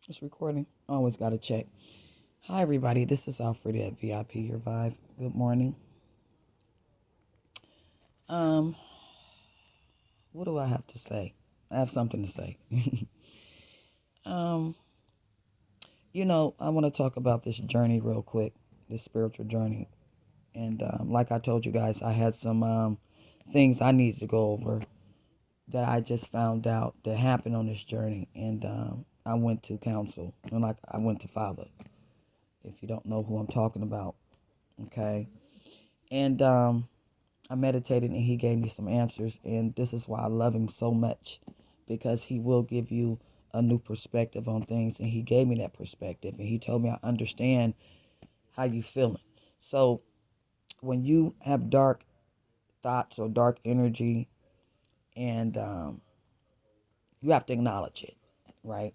It's recording. Always got to check. Hi, everybody. This is Alfred at VIP Your Vibe. Good morning. Um, what do I have to say? I have something to say. um, I want to talk about this journey real quick, this spiritual journey. And like I told you guys, I had some things I needed to go over that I just found out that happened on this journey. And I went to counsel, and like I went to Father. If you don't know who I'm talking about, okay. And I meditated and he gave me some answers. And this is why I love him so much, because he will give you a new perspective on things. And he gave me that perspective. And he told me, I understand how you feeling. So when you have dark thoughts or dark energy, and you have to acknowledge it, right?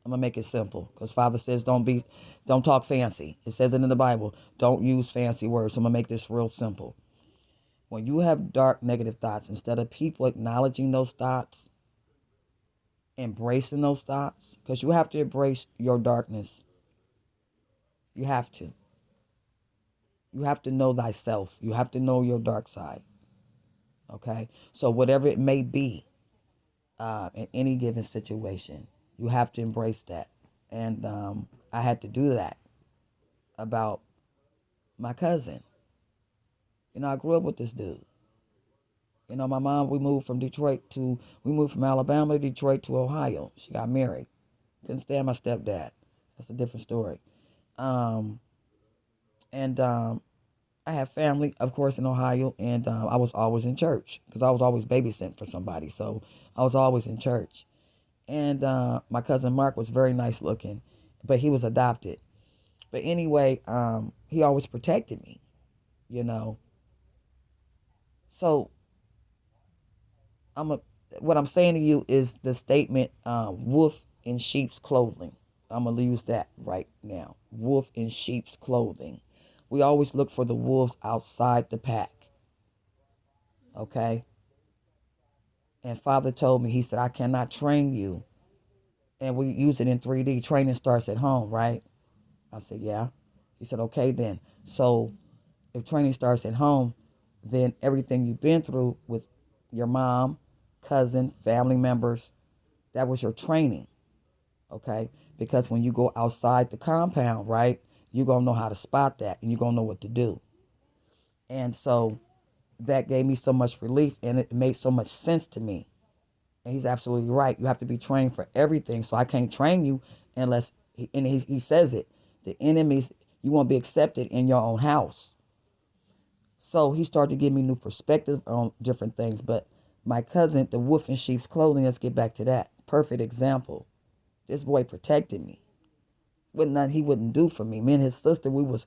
I'm gonna make it simple, because Father says don't talk fancy. It says it in the Bible. Don't use fancy words. So I'm gonna make this real simple. When you have dark negative thoughts, instead of people acknowledging those thoughts, embracing those thoughts, because you have to embrace your darkness. You have to. You have to know thyself. You have to know your dark side. Okay? So whatever it may be, in any given situation, you have to embrace that. And I had to do that about my cousin. I grew up with this dude. My mom, we moved from Alabama to Detroit to Ohio. She got married. Couldn't stand my stepdad. That's a different story. Um, and I have family, of course, in Ohio, and I was always in church because I was always babysitting for somebody. So I was always in church. And my cousin Mark was very nice looking, but he was adopted. But anyway, he always protected me, you know. So I'm a, what I'm saying to you is the statement, wolf in sheep's clothing. I'm going to use that right now. Wolf in sheep's clothing. We always look for the wolves outside the pack, okay? And Father told me, he said, I cannot train you. And we use it in 3D. Training starts at home, right? I said, yeah. He said, okay, then. So if training starts at home, then everything you've been through with your mom, cousin, family members, that was your training, okay? Because when you go outside the compound, right, you're going to know how to spot that, and you're going to know what to do. And so that gave me so much relief, and it made so much sense to me. And he's absolutely right. You have to be trained for everything. So I can't train you unless, he says it, the enemies, you won't be accepted in your own house. So he started to give me new perspective on different things. But my cousin, the wolf in sheep's clothing, let's get back to that. Perfect example. This boy protected me. What nothing he wouldn't do for me. Me and his sister, we was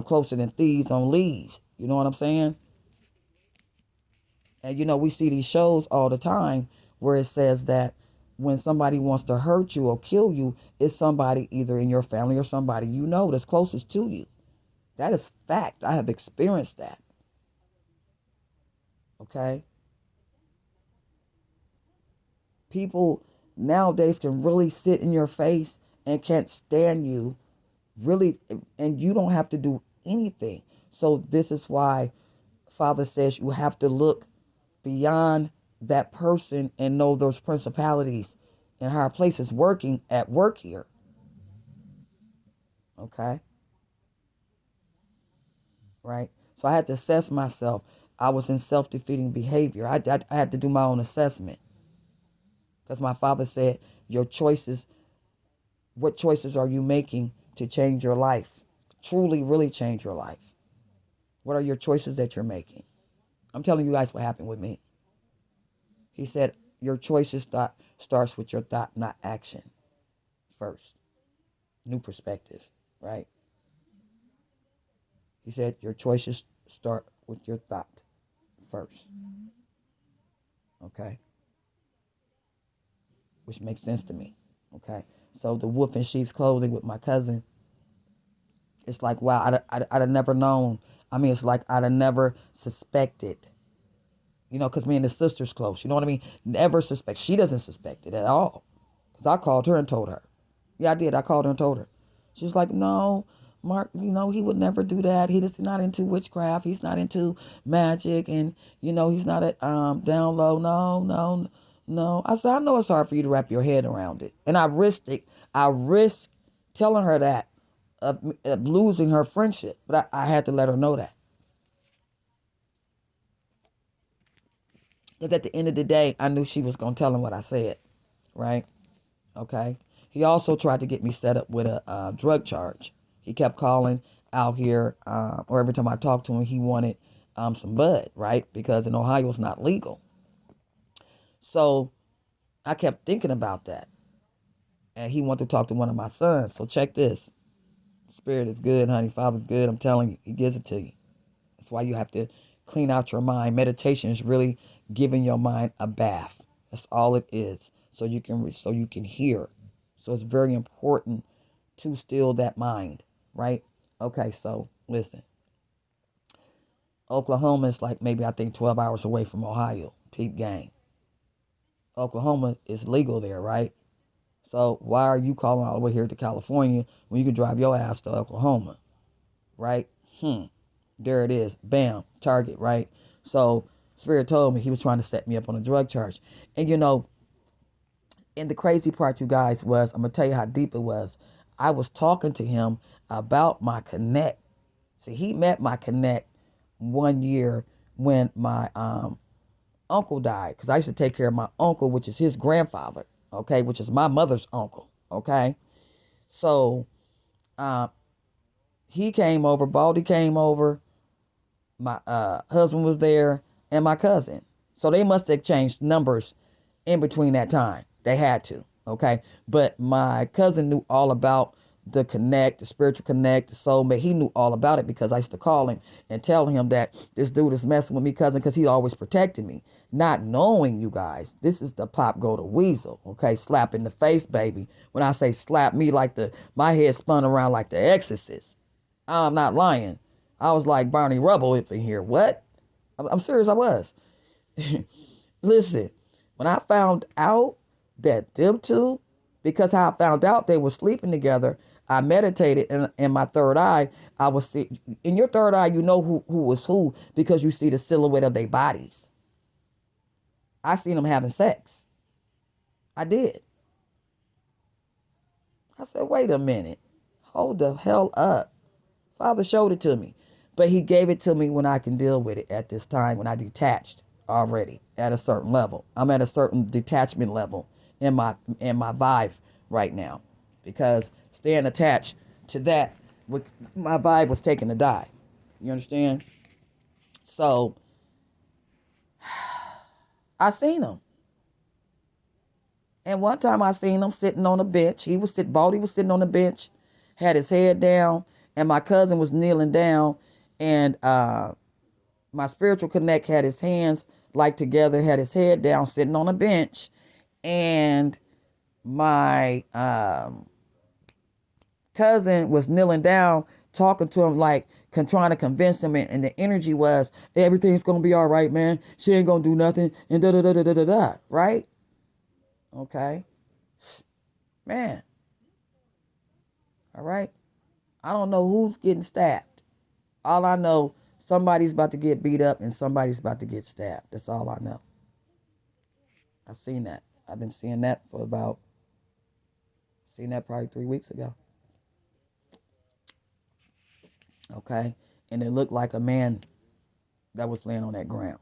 closer than thieves on leaves. You know what I'm saying? And we see these shows all the time where it says that when somebody wants to hurt you or kill you, it's somebody either in your family or somebody that's closest to you. That is fact. I have experienced that. Okay? People nowadays can really sit in your face and can't stand you, really, and you don't have to do anything. So this is why Father says you have to look beyond that person and know those principalities and higher places working at work here. Okay? Right? So I had to assess myself. I was in self-defeating behavior. I had to do my own assessment. Because my father said, your choices, what choices are you making to change your life? Truly, really change your life. What are your choices that you're making? I'm telling you guys what happened with me. He said, your choices starts with your thought, not action first. New perspective, right? He said, your choices start with your thought first. Okay? Which makes sense to me. Okay? So the wolf in sheep's clothing with my cousin, it's like, wow, I'd have never known. I mean, it's like I'd have never suspected. Because me and his sister's close. You know what I mean? Never suspect. She doesn't suspect it at all. Because I called her and told her. Yeah, I did. I called her and told her. She's like, no, Mark, he would never do that. He's not into witchcraft. He's not into magic. And, he's not at down low. No, no, no. I said, I know it's hard for you to wrap your head around it. And I risked it. I risked telling her that of losing her friendship. But I had to let her know that. Because at the end of the day, I knew she was going to tell him what I said. Right? Okay. He also tried to get me set up with a drug charge. He kept calling out here, or every time I talked to him, he wanted some bud, right? Because in Ohio, it's not legal. So I kept thinking about that. And he wanted to talk to one of my sons. So check this. Spirit is good, honey. Father's good. I'm telling you, he gives it to you. That's why you have to clean out your mind. Meditation is really giving your mind a bath. That's all it is. So you can hear. So it's very important to still that mind, right? Okay, so listen. Oklahoma is like maybe I think 12 hours away from Ohio. Peep gang. Oklahoma is legal there, right? So why are you calling all the way here to California when you can drive your ass to Oklahoma, right? There it is. Bam. Target, right? So Spirit told me he was trying to set me up on a drug charge. And and the crazy part, you guys, was, I'm going to tell you how deep it was. I was talking to him about my connect. See, he met my connect one year when my uncle died. Because I used to take care of my uncle, which is his grandfather, okay, which is my mother's uncle, okay? So he came over, Baldy came over, my husband was there, and my cousin. So they must have exchanged numbers in between that time. They had to, okay? But my cousin knew all about the connect, the spiritual connect, the soulmate. He knew all about it because I used to call him and tell him that this dude is messing with me, cousin, because he always protected me. Not knowing, you guys, this is the pop go to weasel, okay? Slap in the face, baby. When I say slap me, like my head spun around like the Exorcist. I'm not lying. I was like Barney Rubble up in here. What? I'm serious, I was. Listen, when I found out that them two, because how I found out they were sleeping together, I meditated in my third eye. I was see in your third eye, you know who was who because you see the silhouette of their bodies. I seen them having sex. I did. I said, wait a minute. Hold the hell up. Father showed it to me. But he gave it to me when I can deal with it at this time, when I detached already at a certain level. I'm at a certain detachment level in my vibe right now. Because staying attached to that, my vibe was taking a dive. You understand? So I seen him. And one time I seen him sitting on a bench. Baldy was sitting on a bench, had his head down, and my cousin was kneeling down, and my spiritual connect had his hands like together, had his head down, sitting on a bench, and my cousin was kneeling down, talking to him like trying to convince him, and the energy was everything's gonna be all right, man. She ain't gonna do nothing, and da da da da da da da. Right? Okay, man. All right. I don't know who's getting stabbed. All I know, somebody's about to get beat up and somebody's about to get stabbed. That's all I know. I've seen that. I've been seeing that seen that probably 3 weeks ago. Okay. And it looked like a man that was laying on that ground.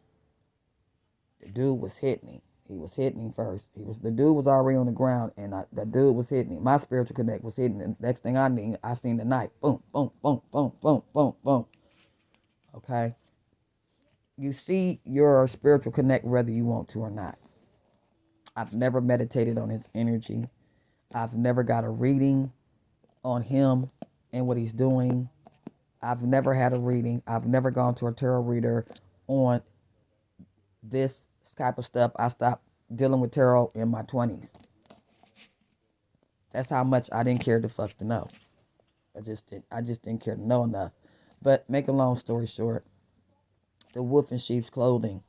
The dude was hitting him. He was hitting him first. The dude was already on the ground, and that dude was hitting him. My spiritual connect was hitting him. Next thing I seen the knife. Boom, boom, boom, boom, boom, boom, boom. Okay. You see your spiritual connect whether you want to or not. I've never meditated on his energy. I've never got a reading on him and what he's doing. I've never had a reading. I've never gone to a tarot reader on this type of stuff. I stopped dealing with tarot in my 20s. That's how much I didn't care to fuck to know. I just didn't care to know enough. But make a long story short, the wolf in sheep's clothing,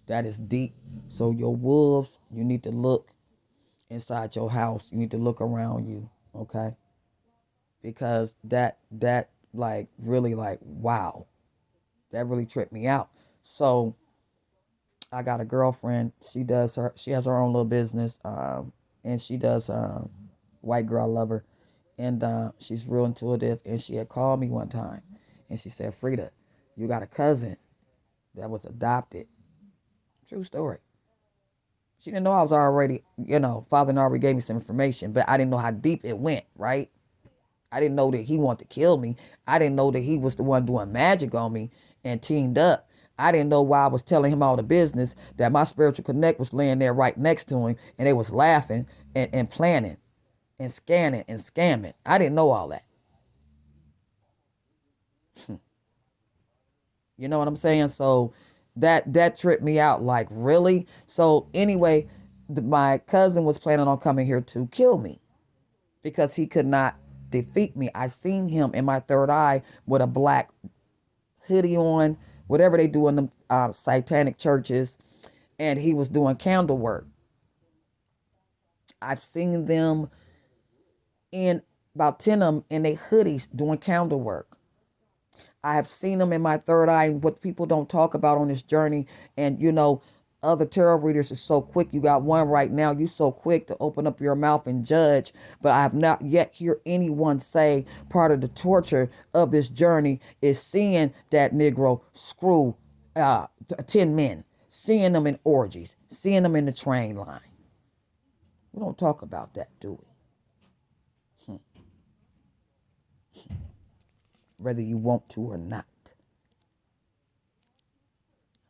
that is deep. So your wolves, you need to look inside your house. You need to look around you. Okay, because that like really like wow, that really tripped me out. So I got a girlfriend. She has her own little business, and she does white girl. I love her, and she's real intuitive. And she had called me one time, and she said, "Frida, you got a cousin that was adopted." True story. She didn't know I was already, father and already gave me some information, but I didn't know how deep it went, right? I didn't know that he wanted to kill me. I didn't know that he was the one doing magic on me and teamed up. I didn't know why I was telling him all the business that my spiritual connect was laying there right next to him and they was laughing and planning and scanning and scamming. I didn't know all that. You know what I'm saying? So that tripped me out. Like, really? So anyway, my cousin was planning on coming here to kill me because he could not defeat me. I seen him in my third eye with a black hoodie on, whatever they do in the satanic churches, and he was doing candle work. I've seen them in about 10 of them in their hoodies doing candle work. I have seen them in my third eye, and what people don't talk about on this journey. And other tarot readers are so quick. You got one right now. You so quick to open up your mouth and judge. But I have not yet hear anyone say part of the torture of this journey is seeing that Negro screw 10 men, seeing them in orgies, seeing them in the train line. We don't talk about that, do we? Whether you want to or not.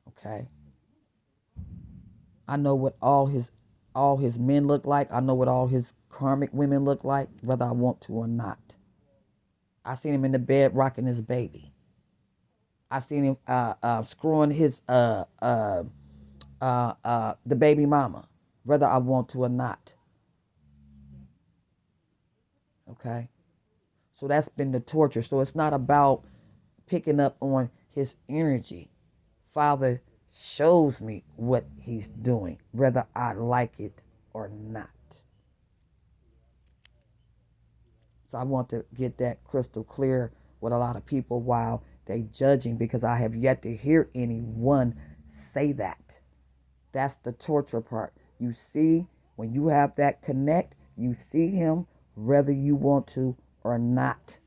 Okay. I know what all his men look like. I know what all his karmic women look like, whether I want to or not. I seen him in the bed rocking his baby. I seen him screwing his the baby mama, whether I want to or not. Okay. So that's been the torture. So it's not about picking up on his energy. Father shows me what he's doing, whether I like it or not. So I want to get that crystal clear with a lot of people while they judging, because I have yet to hear anyone say that. That's the torture part. You see, when you have that connect, you see him whether you want to or not.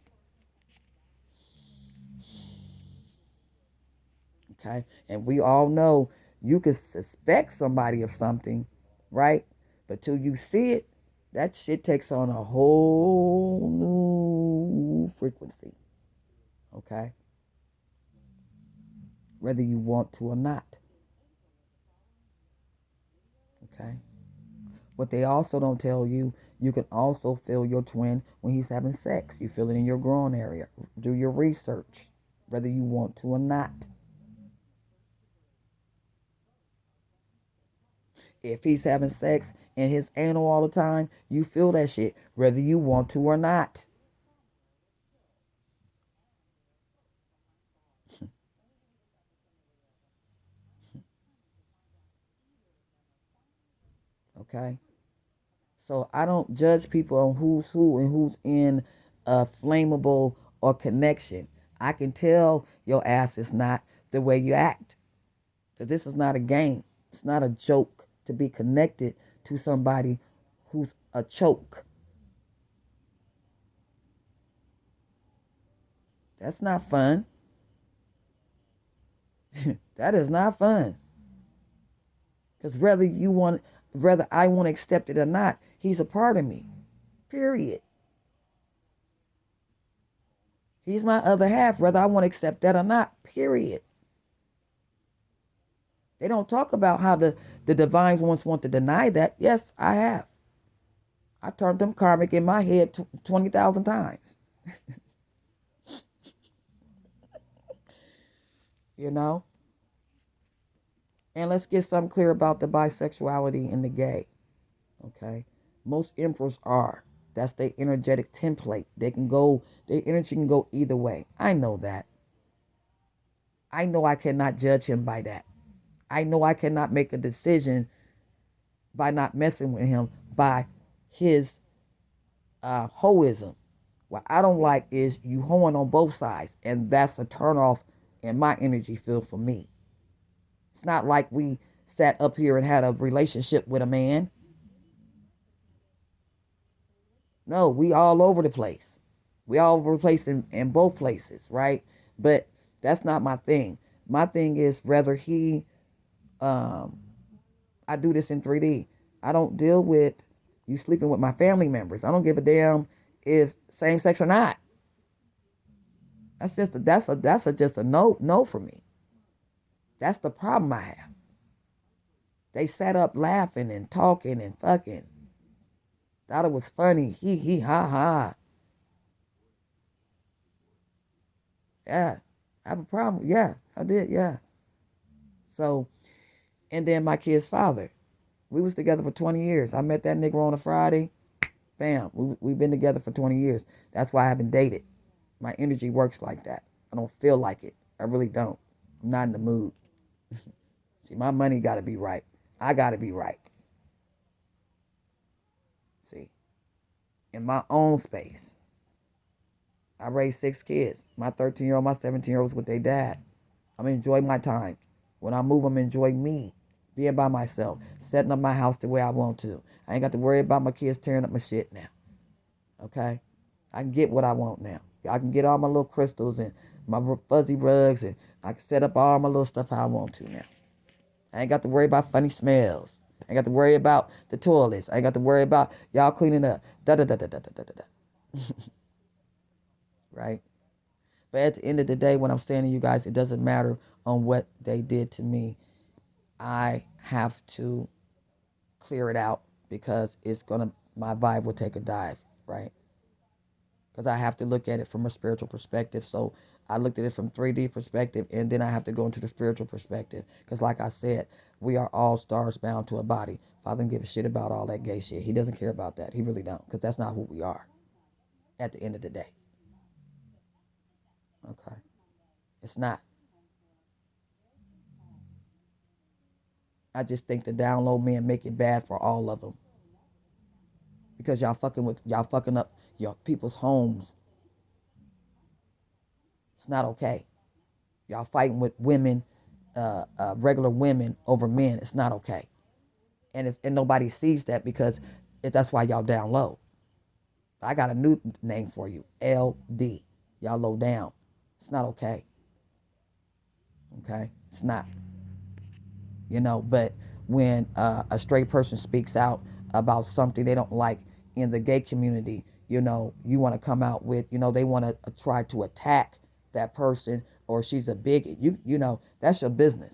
Okay? And we all know you can suspect somebody of something, right? But till you see it, that shit takes on a whole new frequency. Okay? Whether you want to or not. Okay? What they also don't tell you, you can also feel your twin when he's having sex. You feel it in your groin area. Do your research, whether you want to or not. If he's having sex in his anal all the time, you feel that shit, whether you want to or not. Okay? So I don't judge people on who's who and who's in a flammable or connection. I can tell your ass is not the way you act. Because this is not a game. It's not a joke to be connected to somebody who's a choke. That's not fun. That is not fun. Because whether I want to accept it or not, he's a part of me. Period. He's my other half, whether I want to accept that or not. Period. They don't talk about how the divine ones want to deny that. Yes, I have. I turned them karmic in my head 20,000 times. You know? And let's get something clear about the bisexuality and the gay. Okay? Most emperors are. That's their energetic template. Their energy can go either way. I know that. I know I cannot judge him by that. I know I cannot make a decision by not messing with him by his hoism. What I don't like is you hoeing on both sides, and that's a turn off in my energy field for me. It's not like we sat up here and had a relationship with a man. No, we all over the place. We all over the place in both places, right? But that's not my thing. My thing is whether um, I do this in 3D. I don't deal with you sleeping with my family members. I don't give a damn if same sex or not. That's a no for me. That's the problem I have. They sat up laughing and talking and fucking. Thought it was funny. He ha ha. Yeah. I have a problem. Yeah, I did, yeah. So, and then my kid's father. We was together for 20 years. I met that nigga on a Friday. Bam. We've been together for 20 years. That's why I haven't dated. My energy works like that. I don't feel like it. I really don't. I'm not in the mood. See, my money got to be right. I got to be right. See, in my own space. I raised 6 kids. My 13-year-old, my 17-year-olds with their dad. I'm going to enjoy my time. When I move, I'm going to enjoy me. Being by myself. Setting up my house the way I want to. I ain't got to worry about my kids tearing up my shit now. Okay? I can get what I want now. I can get all my little crystals and my fuzzy rugs, and I can set up all my little stuff how I want to now. I ain't got to worry about funny smells. I ain't got to worry about the toilets. I ain't got to worry about y'all cleaning up. Da da da da da da da da. Right? But at the end of the day, when I'm saying to you guys, it doesn't matter on what they did to me. I have to clear it out because my vibe will take a dive, right? Because I have to look at it from a spiritual perspective. So I looked at it from 3D perspective, and then I have to go into the spiritual perspective. Because like I said, we are all stars bound to a body. Father doesn't give a shit about all that gay shit. He doesn't care about that. He really don't. Because that's not who we are at the end of the day. Okay? It's not. I just think the download men make it bad for all of them. Because y'all fucking up your people's homes. It's not okay. Y'all fighting with women, regular women over men. It's not okay. And nobody sees that because that's why y'all down low. I got a new name for you. LD. Y'all low down. It's not okay. Okay? It's not. But when a straight person speaks out about something they don't like in the gay community, you want to come out with, they want to try to attack that person, or she's a bigot. That's your business.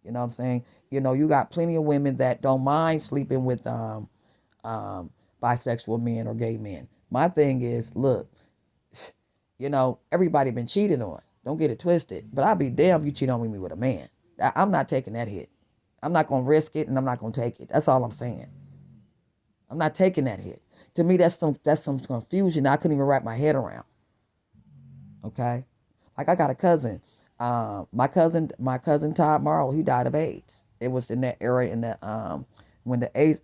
You know what I'm saying? You got plenty of women that don't mind sleeping with bisexual men or gay men. My thing is, look, everybody been cheated on. Don't get it twisted. But I'll be damned if you cheat on me with a man. I'm not taking that hit. I'm not going to risk it, and I'm not going to take it. That's all I'm saying. I'm not taking that hit. To me, that's some confusion I couldn't even wrap my head around. Okay? Like, I got a cousin. My cousin Todd Morrow, he died of AIDS. It was in that era when the AIDS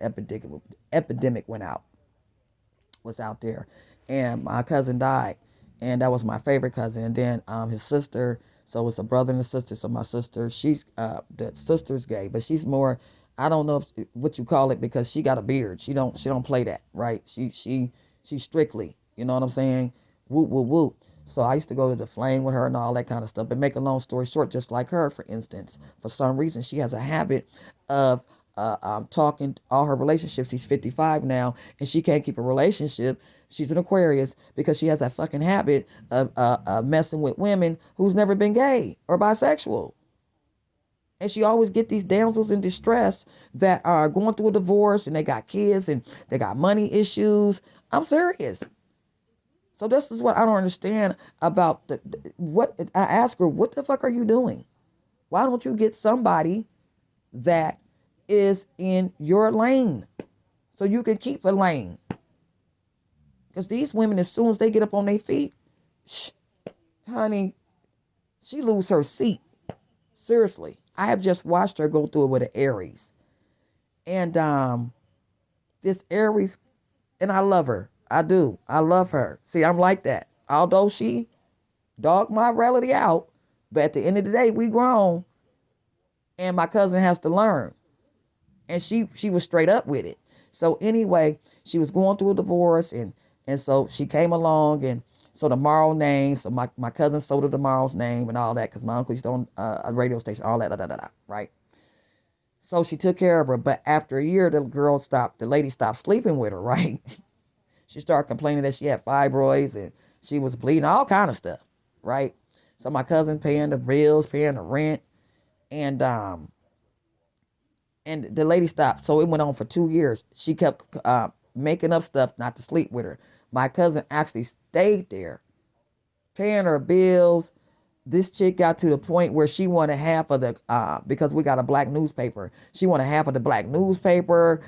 epidemic was out there. And my cousin died. And that was my favorite cousin. And then his sister, so it's a brother and a sister. So my sister, the sister's gay, but she's more, I don't know what you call it, because she got a beard. She don't play that, right? She's strictly, you know what I'm saying? Whoop, whoop, whoop. So I used to go to the flame with her and all that kind of stuff. But make a long story short, just like her, for instance, for some reason, she has a habit of talking all her relationships. She's 55 now, and she can't keep a relationship. She's an Aquarius because she has that fucking habit of messing with women who's never been gay or bisexual. And she always get these damsels in distress that are going through a divorce, and they got kids and they got money issues. I'm serious. So this is what I don't understand about what I ask her, what the fuck are you doing? Why don't you get somebody that is in your lane so you can keep a lane? Because these women, as soon as they get up on their feet, honey, she lose her seat. Seriously. I have just watched her go through it with an Aries. And this Aries, and I love her. I do. I love her. See, I'm like that. Although she dogged my reality out, but at the end of the day, we grown, and my cousin has to learn. And she was straight up with it. So anyway, she was going through a divorce, and so she came along, and so the Morrow name, so my cousin sold her the Morrow's name and all that, because my uncle used to own a radio station, all that, right? So she took care of her, but after a year, the lady stopped sleeping with her, right? She started complaining that she had fibroids and she was bleeding, all kind of stuff, right? So my cousin paying the bills, paying the rent, and the lady stopped. So it went on for 2 years. She kept making up stuff not to sleep with her. My cousin actually stayed there, paying her bills. This chick got to the point where she wanted half of the, because we got a black newspaper, she wanted half of the black newspaper.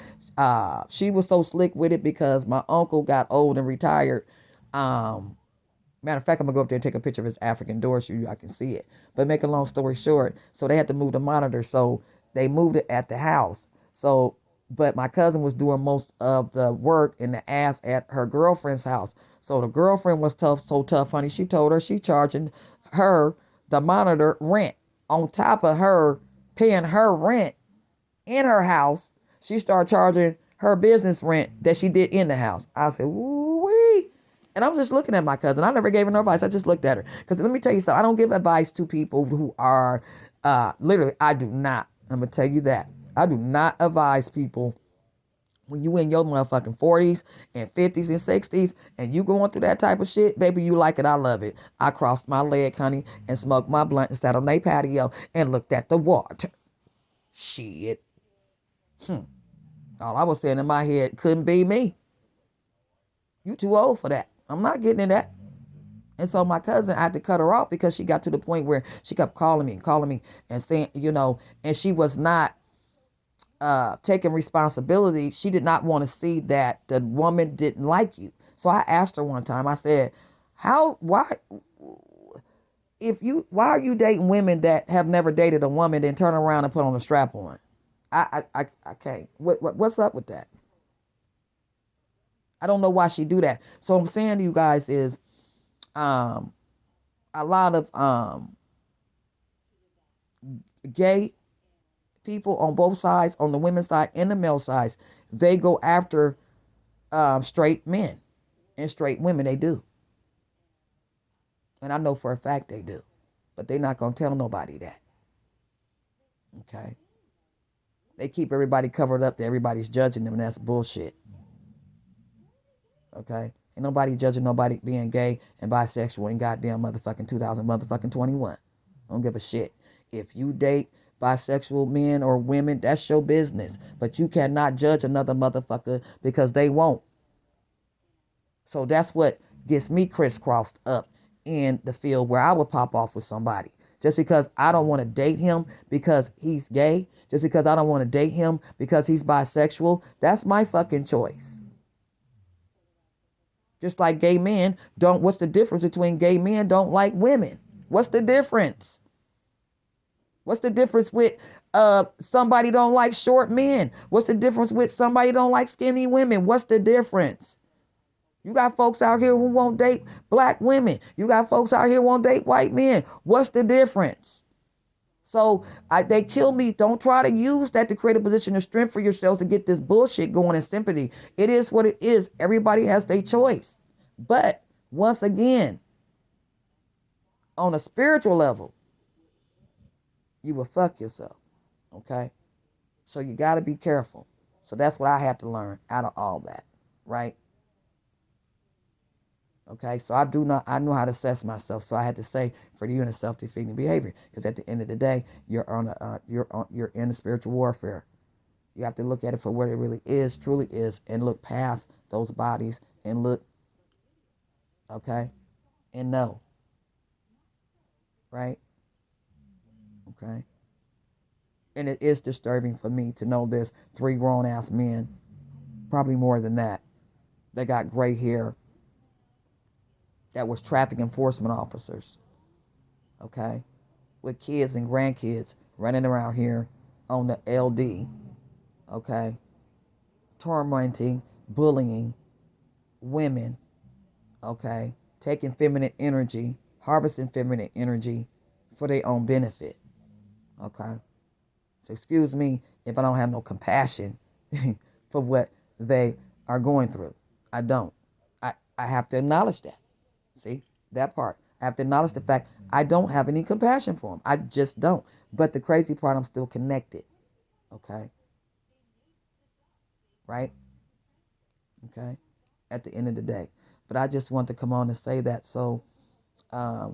She was so slick with it because my uncle got old and retired. Matter of fact, I'm gonna go up there and take a picture of his African door so I can see it. But make a long story short, so they had to move the monitor. So they moved it at the house. So, but my cousin was doing most of the work in the ass at her girlfriend's house. So the girlfriend was tough, so tough, honey. She told her she charging her the monitor rent on top of her paying her rent in her house. She started charging her business rent that she did in the house. I said, ooh wee. And I'm just looking at my cousin. I never gave her no advice. I just looked at her. Because let me tell you something. I don't give advice to people who are, literally, I do not. I'm going to tell you that. I do not advise people when you in your motherfucking 40s and 50s and 60s and you going through that type of shit, baby, you like it. I love it. I crossed my leg, honey, and smoked my blunt and sat on their patio and looked at the water. Shit. All I was saying in my head, couldn't be me. You too old for that. I'm not getting in that. And so my cousin, I had to cut her off because she got to the point where she kept calling me and saying, and she was not taking responsibility. She did not want to see that the woman didn't like you. So I asked her one time, I said, why are you dating women that have never dated a woman then turn around and put on a strap on? I can't. What's up with that? I don't know why she do that. So I'm saying to you guys is, a lot of gay people on both sides, on the women's side and the male sides, they go after straight men and straight women. They do. And I know for a fact they do. But they're not going to tell nobody that. Okay? They keep everybody covered up that everybody's judging them, and that's bullshit. Okay? Ain't nobody judging nobody being gay and bisexual in goddamn motherfucking 2021. I don't give a shit. If you date bisexual men or women, that's your business. But you cannot judge another motherfucker because they won't. So that's what gets me crisscrossed up in the field where I would pop off with somebody. Just because I don't want to date him because he's gay, just because I don't want to date him because he's bisexual, that's my fucking choice. Just like gay men what's the difference between gay men don't like women? What's the difference? What's the difference with somebody don't like short men? What's the difference with somebody don't like skinny women? What's the difference? You got folks out here who won't date black women. You got folks out here who won't date white men. What's the difference? So they kill me. Don't try to use that to create a position of strength for yourselves to get this bullshit going in sympathy. It is what it is. Everybody has their choice. But once again, on a spiritual level, you will fuck yourself. Okay? So you got to be careful. So that's what I had to learn out of all that. Right? Okay, so I know how to assess myself. So I had to say, for you in a self-defeating behavior, because at the end of the day, you're in a spiritual warfare. You have to look at it for what it really is, truly is, and look past those bodies and look, okay, and know, right? Okay, and it is disturbing for me to know there's 3 grown-ass men, probably more than that got gray hair, that was traffic enforcement officers, okay, with kids and grandkids running around here on the LD, okay, tormenting, bullying women, okay, taking feminine energy, harvesting feminine energy for their own benefit, okay? So excuse me if I don't have no compassion for what they are going through. I don't. I have to acknowledge that. See, that part. I have to acknowledge the fact I don't have any compassion for them. I just don't. But the crazy part, I'm still connected. Okay? Right? Okay? At the end of the day. But I just want to come on and say that. So,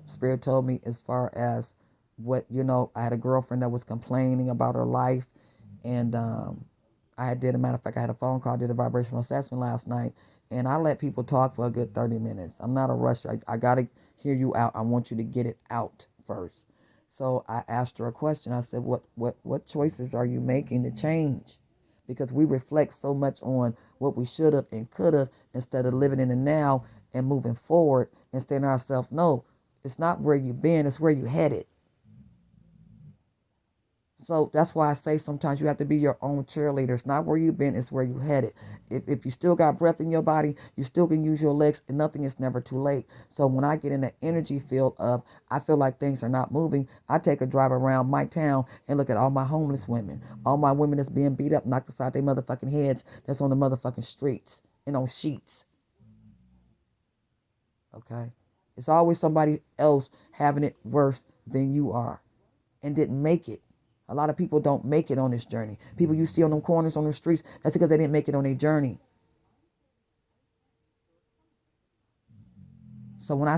Spirit told me as far as what, I had a girlfriend that was complaining about her life. And a matter of fact, I had a phone call, did a vibrational assessment last night. And I let people talk for a good 30 minutes. I'm not a rusher. I got to hear you out. I want you to get it out first. So I asked her a question. I said, what choices are you making to change? Because we reflect so much on what we should have and could have instead of living in the now and moving forward and saying to ourselves, no, it's not where you've been, it's where you headed. So that's why I say sometimes you have to be your own cheerleader. It's not where you've been, it's where you headed. If you still got breath in your body, you still can use your legs, and nothing is never too late. So when I get in the energy field of, I feel like things are not moving, I take a drive around my town and look at all my homeless women, all my women that's being beat up, knocked aside their motherfucking heads, that's on the motherfucking streets and on sheets. Okay? It's always somebody else having it worse than you are and didn't make it. A lot of people don't make it on this journey. People you see on them corners, on the streets, that's because they didn't make it on their journey. So when I